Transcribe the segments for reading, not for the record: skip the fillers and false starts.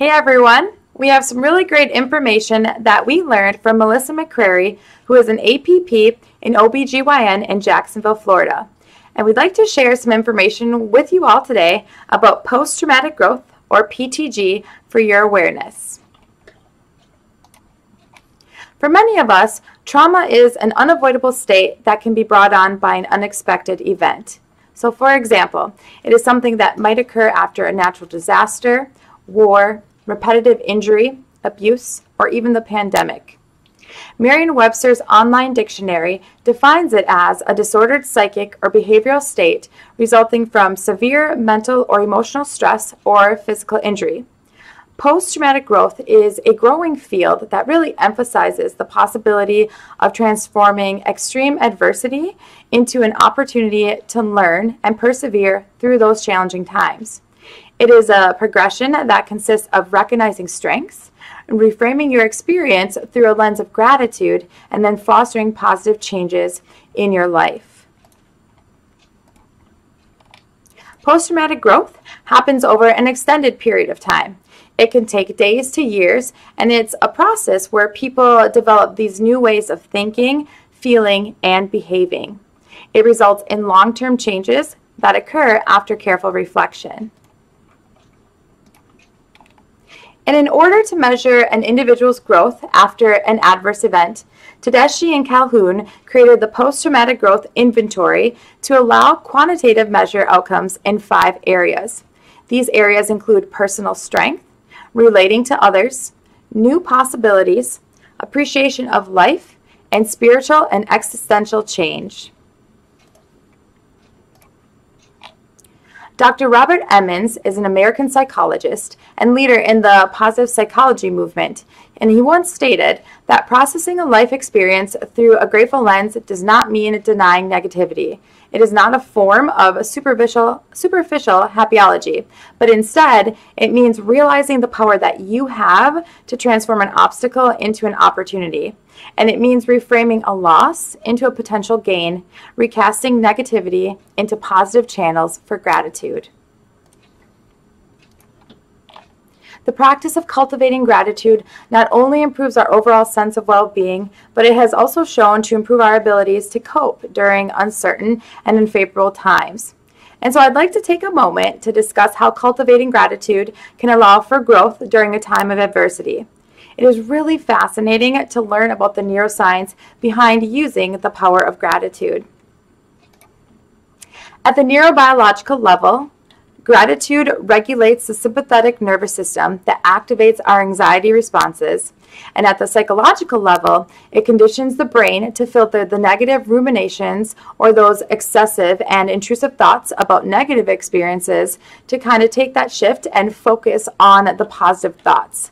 Hey everyone! We have some really great information that we learned from Melissa McCrary, who is an APP in OBGYN in Jacksonville, Florida. And we'd like to share some information with you all today about post-traumatic growth, or PTG, for your awareness. For many of us, trauma is an unavoidable state that can be brought on by an unexpected event. So for example, it is something that might occur after a natural disaster, war, repetitive injury, abuse, or even the pandemic. Merriam-Webster's online dictionary defines it as a disordered psychic or behavioral state resulting from severe mental or emotional stress or physical injury. Post-traumatic growth is a growing field that really emphasizes the possibility of transforming extreme adversity into an opportunity to learn and persevere through those challenging times. It is a progression that consists of recognizing strengths, and reframing your experience through a lens of gratitude, and then fostering positive changes in your life. Post-traumatic growth happens over an extended period of time. It can take days to years, and it's a process where people develop these new ways of thinking, feeling, and behaving. It results in long-term changes that occur after careful reflection. And in order to measure an individual's growth after an adverse event, Tedeschi and Calhoun created the Post-Traumatic Growth Inventory to allow quantitative measure outcomes in 5 areas. These areas include personal strength, relating to others, new possibilities, appreciation of life, and spiritual and existential change. Dr. Robert Emmons is an American psychologist and leader in the positive psychology movement, and he once stated that processing a life experience through a grateful lens does not mean denying negativity. It is not a form of superficial happyology, but instead it means realizing the power that you have to transform an obstacle into an opportunity. And it means reframing a loss into a potential gain, recasting negativity into positive channels for gratitude. The practice of cultivating gratitude not only improves our overall sense of well-being, but it has also shown to improve our abilities to cope during uncertain and unfavorable times. And so I'd like to take a moment to discuss how cultivating gratitude can allow for growth during a time of adversity. It is really fascinating to learn about the neuroscience behind using the power of gratitude. At the neurobiological level, gratitude regulates the sympathetic nervous system that activates our anxiety responses, and at the psychological level, it conditions the brain to filter the negative ruminations or those excessive and intrusive thoughts about negative experiences to kind of take that shift and focus on the positive thoughts.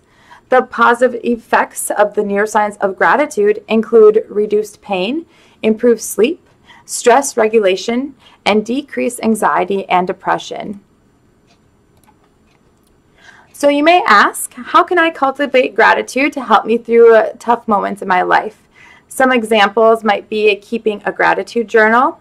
The positive effects of the neuroscience of gratitude include reduced pain, improved sleep, stress regulation, and decreased anxiety and depression. So you may ask, how can I cultivate gratitude to help me through tough moments in my life? Some examples might be keeping a gratitude journal,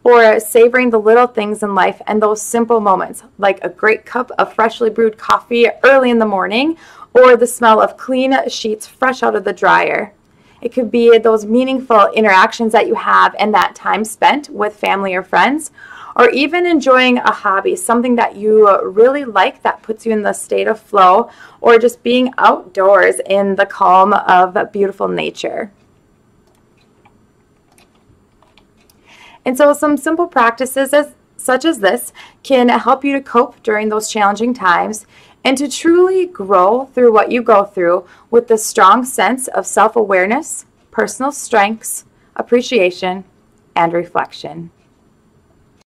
or savoring the little things in life and those simple moments, like a great cup of freshly brewed coffee early in the morning, or the smell of clean sheets fresh out of the dryer. It could be those meaningful interactions that you have and that time spent with family or friends, or even enjoying a hobby, something that you really like that puts you in the state of flow, or just being outdoors in the calm of beautiful nature. And so some simple practices such as this can help you to cope during those challenging times and to truly grow through what you go through with a strong sense of self-awareness, personal strengths, appreciation, and reflection.